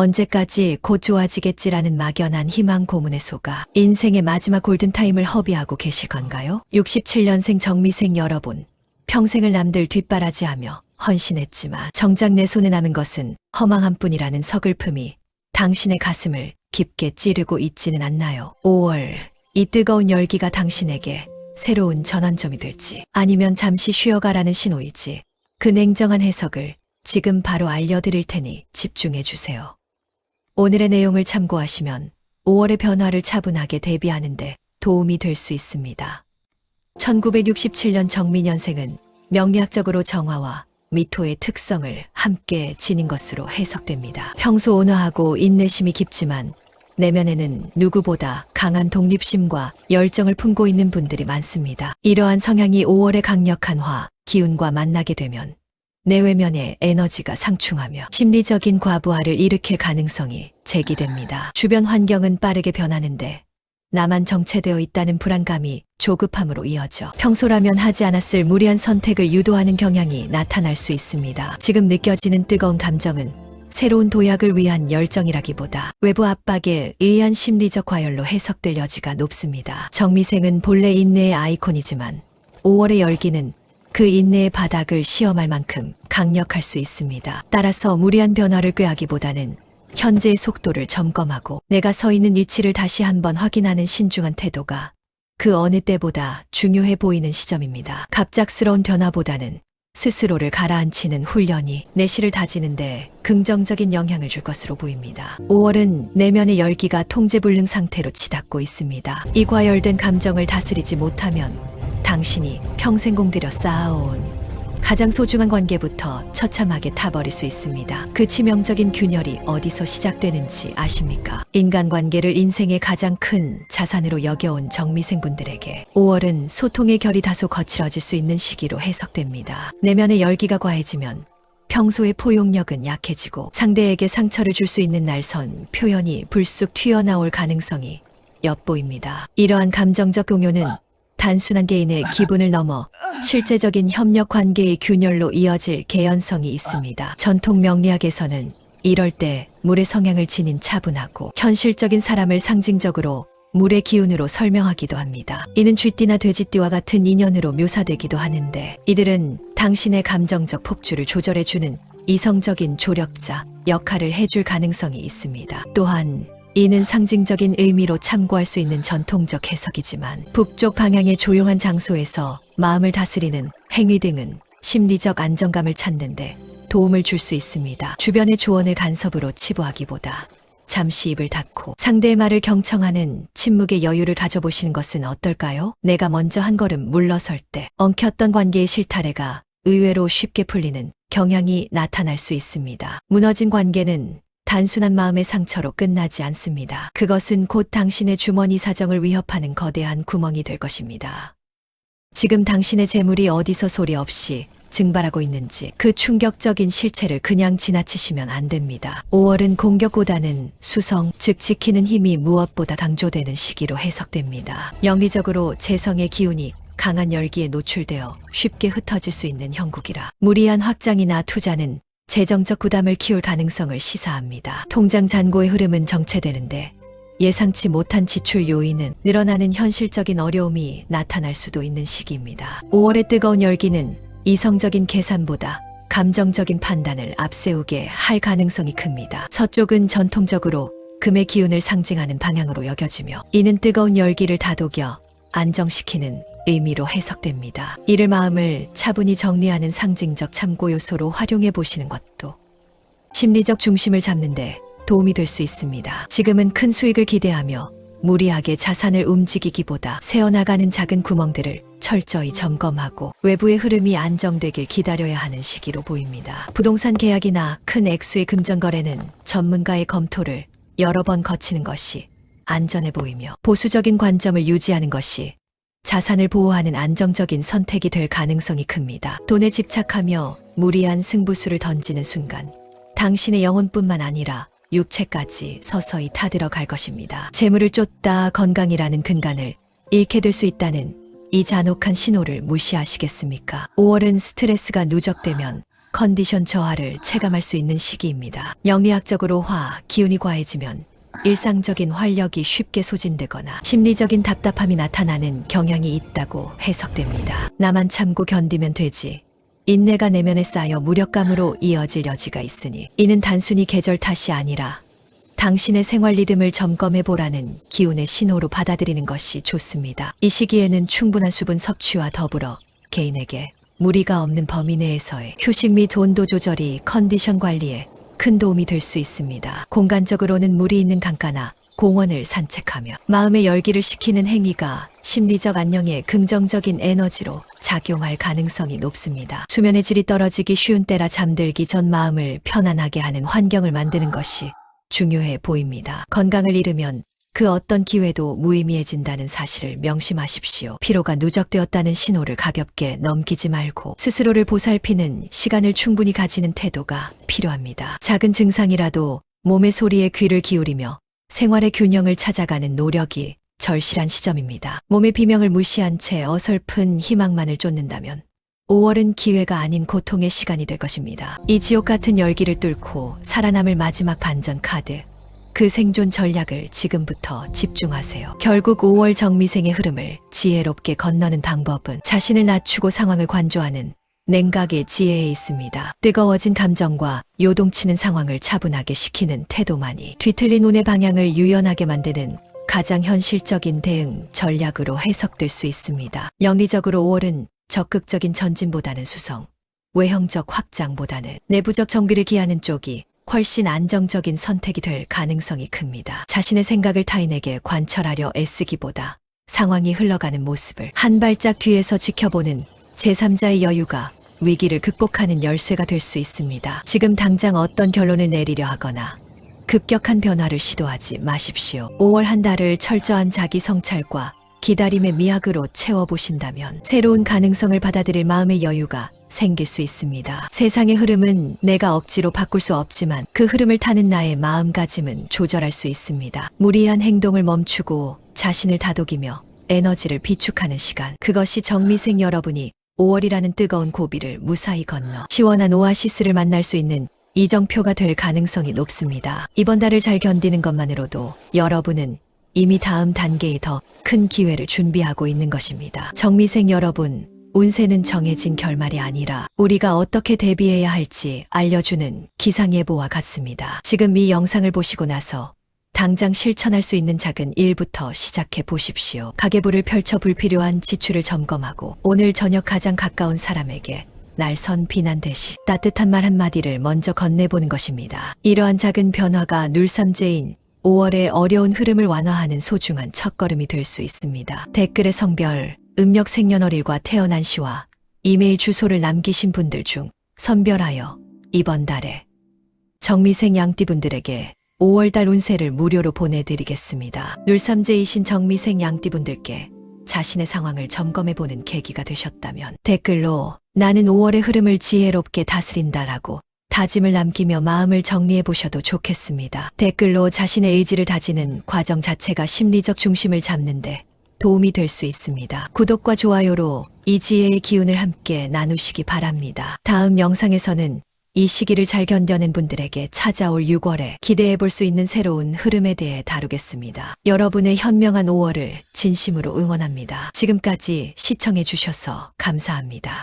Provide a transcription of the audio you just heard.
언제까지 곧 좋아지겠지라는 막연한 희망 고문에 속아 인생의 마지막 골든타임을 허비하고 계실 건가요? 67년생 정미생 여러분, 평생을 남들 뒷바라지하며 헌신했지만 정작 내 손에 남은 것은 허망한 뿐이라는 서글픔이 당신의 가슴을 깊게 찌르고 있지는 않나요? 5월, 이 뜨거운 열기가 당신에게 새로운 전환점이 될지, 아니면 잠시 쉬어가라는 신호이지, 그 냉정한 해석을 지금 바로 알려드릴 테니 집중해 주세요. 오늘의 내용을 참고하시면 5월의 변화를 차분하게 대비하는데 도움이 될 수 있습니다. 1967년 정미년생은 명리학적으로 정화와 미토의 특성을 함께 지닌 것으로 해석됩니다. 평소 온화하고 인내심이 깊지만 내면에는 누구보다 강한 독립심과 열정을 품고 있는 분들이 많습니다. 이러한 성향이 5월의 강력한 화, 기운과 만나게 되면 내외면의 에너지가 상충하며 심리적인 과부하를 일으킬 가능성이 제기됩니다. 주변 환경은 빠르게 변하는데 나만 정체되어 있다는 불안감이 조급함으로 이어져 평소라면 하지 않았을 무리한 선택을 유도하는 경향이 나타날 수 있습니다. 지금 느껴지는 뜨거운 감정은 새로운 도약을 위한 열정이라기보다 외부 압박에 의한 심리적 과열로 해석될 여지가 높습니다. 정미생은 본래 인내의 아이콘이지만 5월의 열기는 그 인내의 바닥을 시험할 만큼 강력할 수 있습니다. 따라서 무리한 변화를 꾀하기보다는 현재의 속도를 점검하고 내가 서 있는 위치를 다시 한번 확인하는 신중한 태도가 그 어느 때보다 중요해 보이는 시점입니다. 갑작스러운 변화보다는 스스로를 가라앉히는 훈련이 내실을 다지는데 긍정적인 영향을 줄 것으로 보입니다. 5월은 내면의 열기가 통제불능 상태로 치닫고 있습니다. 이 과열된 감정을 다스리지 못하면 당신이 평생 공들여 쌓아온 가장 소중한 관계부터 처참하게 타버릴 수 있습니다. 그 치명적인 균열이 어디서 시작되는지 아십니까? 인간관계를 인생의 가장 큰 자산으로 여겨온 정미생분들에게 5월은 소통의 결이 다소 거칠어질 수 있는 시기로 해석됩니다. 내면의 열기가 과해지면 평소의 포용력은 약해지고 상대에게 상처를 줄 수 있는 날선 표현이 불쑥 튀어나올 가능성이 엿보입니다. 이러한 감정적 공유는 단순한 개인의 기분을 넘어 실제적인 협력 관계의 균열로 이어질 개연성이 있습니다. 전통 명리학에서는 이럴 때 물의 성향을 지닌 차분하고 현실적인 사람을 상징적으로 물의 기운으로 설명하기도 합니다. 이는 쥐띠나 돼지띠와 같은 인연으로 묘사되기도 하는데 이들은 당신의 감정적 폭주를 조절해주는 이성적인 조력자 역할을 해줄 가능성이 있습니다. 또한 이는 상징적인 의미로 참고할 수 있는 전통적 해석이지만 북쪽 방향의 조용한 장소에서 마음을 다스리는 행위 등은 심리적 안정감을 찾는데 도움을 줄 수 있습니다. 주변의 조언을 간섭으로 치부하기보다 잠시 입을 닫고 상대의 말을 경청하는 침묵의 여유를 가져보시는 것은 어떨까요? 내가 먼저 한 걸음 물러설 때 엉켰던 관계의 실타래가 의외로 쉽게 풀리는 경향이 나타날 수 있습니다. 무너진 관계는 단순한 마음의 상처로 끝나지 않습니다. 그것은 곧 당신의 주머니 사정을 위협하는 거대한 구멍이 될 것입니다. 지금 당신의 재물이 어디서 소리 없이 증발하고 있는지 그 충격적인 실체를 그냥 지나치시면 안 됩니다. 5월은 공격보다는 수성, 즉 지키는 힘이 무엇보다 강조되는 시기로 해석됩니다. 영리적으로 재성의 기운이 강한 열기에 노출되어 쉽게 흩어질 수 있는 형국이라 무리한 확장이나 투자는 재정적 부담을 키울 가능성을 시사합니다. 통장 잔고의 흐름은 정체되는데 예상치 못한 지출 요인은 늘어나는 현실적인 어려움이 나타날 수도 있는 시기입니다. 5월의 뜨거운 열기는 이성적인 계산보다 감정적인 판단을 앞세우게 할 가능성이 큽니다. 서쪽은 전통적으로 금의 기운을 상징하는 방향으로 여겨지며 이는 뜨거운 열기를 다독여 안정시키는 의미로 해석됩니다. 이를 마음을 차분히 정리하는 상징적 참고 요소로 활용해 보시는 것도 심리적 중심을 잡는데 도움이 될 수 있습니다. 지금은 큰 수익을 기대하며 무리하게 자산을 움직이기보다 새어나가는 작은 구멍들을 철저히 점검하고 외부의 흐름이 안정되길 기다려야 하는 시기로 보입니다. 부동산 계약이나 큰 액수의 금전거래는 전문가의 검토를 여러 번 거치는 것이 안전해 보이며 보수적인 관점을 유지하는 것이 자산을 보호하는 안정적인 선택이 될 가능성이 큽니다. 돈에 집착하며 무리한 승부수를 던지는 순간 당신의 영혼뿐만 아니라 육체까지 서서히 타들어갈 것입니다. 재물을 쫓다 건강이라는 근간을 잃게 될 수 있다는 이 잔혹한 신호를 무시하시겠습니까? 5월은 스트레스가 누적되면 컨디션 저하를 체감할 수 있는 시기입니다. 영리학적으로 기운이 과해지면 일상적인 활력이 쉽게 소진되거나 심리적인 답답함이 나타나는 경향이 있다고 해석됩니다. 나만 참고 견디면 되지. 인내가 내면에 쌓여 무력감으로 이어질 여지가 있으니 이는 단순히 계절 탓이 아니라 당신의 생활 리듬을 점검해 보라는 기운의 신호로 받아들이는 것이 좋습니다. 이 시기에는 충분한 수분 섭취와 더불어 개인에게 무리가 없는 범위 내에서의 휴식 및 온도 조절이 컨디션 관리에 큰 도움이 될 수 있습니다. 공간적으로는 물이 있는 강가나 공원을 산책하며 마음의 열기를 식히는 행위가 심리적 안녕에 긍정적인 에너지로 작용할 가능성이 높습니다. 수면의 질이 떨어지기 쉬운 때라 잠들기 전 마음을 편안하게 하는 환경을 만드는 것이 중요해 보입니다. 건강을 잃으면 그 어떤 기회도 무의미해진다는 사실을 명심하십시오. 피로가 누적되었다는 신호를 가볍게 넘기지 말고 스스로를 보살피는 시간을 충분히 가지는 태도가 필요합니다. 작은 증상이라도 몸의 소리에 귀를 기울이며 생활의 균형을 찾아가는 노력이 절실한 시점입니다. 몸의 비명을 무시한 채 어설픈 희망만을 쫓는다면 5월은 기회가 아닌 고통의 시간이 될 것입니다. 이 지옥 같은 열기를 뚫고 살아남을 마지막 반전 카드. 그 생존 전략을 지금부터 집중하세요. 결국 5월 정미생의 흐름을 지혜롭게 건너는 방법은 자신을 낮추고 상황을 관조하는 냉각의 지혜에 있습니다. 뜨거워진 감정과 요동치는 상황을 차분하게 식히는 태도만이 뒤틀린 운의 방향을 유연하게 만드는 가장 현실적인 대응 전략으로 해석될 수 있습니다. 영리적으로 5월은 적극적인 전진보다는 수성, 외형적 확장보다는 내부적 정비를 기하는 쪽이 훨씬 안정적인 선택이 될 가능성이 큽니다. 자신의 생각을 타인에게 관철하려 애쓰기보다 상황이 흘러가는 모습을 한 발짝 뒤에서 지켜보는 제3자의 여유가 위기를 극복하는 열쇠가 될 수 있습니다. 지금 당장 어떤 결론을 내리려 하거나 급격한 변화를 시도하지 마십시오. 5월 한 달을 철저한 자기 성찰과 기다림의 미학으로 채워보신다면 새로운 가능성을 받아들일 마음의 여유가 생길 수 있습니다. 세상의 흐름은 내가 억지로 바꿀 수 없지만 그 흐름을 타는 나의 마음가짐은 조절할 수 있습니다. 무리한 행동을 멈추고 자신을 다독이며 에너지를 비축하는 시간. 그것이 정미생 여러분이 5월이라는 뜨거운 고비를 무사히 건너 시원한 오아시스를 만날 수 있는 이정표가 될 가능성이 높습니다. 이번 달을 잘 견디는 것만으로도 여러분은 이미 다음 단계의 더 큰 기회를 준비하고 있는 것입니다. 정미생 여러분, 운세는 정해진 결말이 아니라 우리가 어떻게 대비해야 할지 알려주는 기상예보와 같습니다. 지금 이 영상을 보시고 나서 당장 실천할 수 있는 작은 일부터 시작해 보십시오. 가계부를 펼쳐 불필요한 지출을 점검하고 오늘 저녁 가장 가까운 사람에게 날선 비난 대신 따뜻한 말 한마디를 먼저 건네보는 것입니다. 이러한 작은 변화가 눌삼재인 5월의 어려운 흐름을 완화하는 소중한 첫걸음이 될 수 있습니다. 댓글에 성별, 음력 생년월일과 태어난 시와 이메일 주소를 남기신 분들 중 선별하여 이번 달에 정미생 양띠분들에게 5월달 운세를 무료로 보내드리겠습니다. 눌삼재이신 정미생 양띠분들께 자신의 상황을 점검해보는 계기가 되셨다면 댓글로 나는 5월의 흐름을 지혜롭게 다스린다라고 다짐을 남기며 마음을 정리해보셔도 좋겠습니다. 댓글로 자신의 의지를 다지는 과정 자체가 심리적 중심을 잡는데 도움이 될 수 있습니다. 구독과 좋아요로 이 지혜의 기운을 함께 나누시기 바랍니다. 다음 영상에서는 이 시기를 잘 견뎌낸 분들에게 찾아올 6월에 기대해볼 수 있는 새로운 흐름에 대해 다루겠습니다. 여러분의 현명한 5월을 진심으로 응원합니다. 지금까지 시청해주셔서 감사합니다.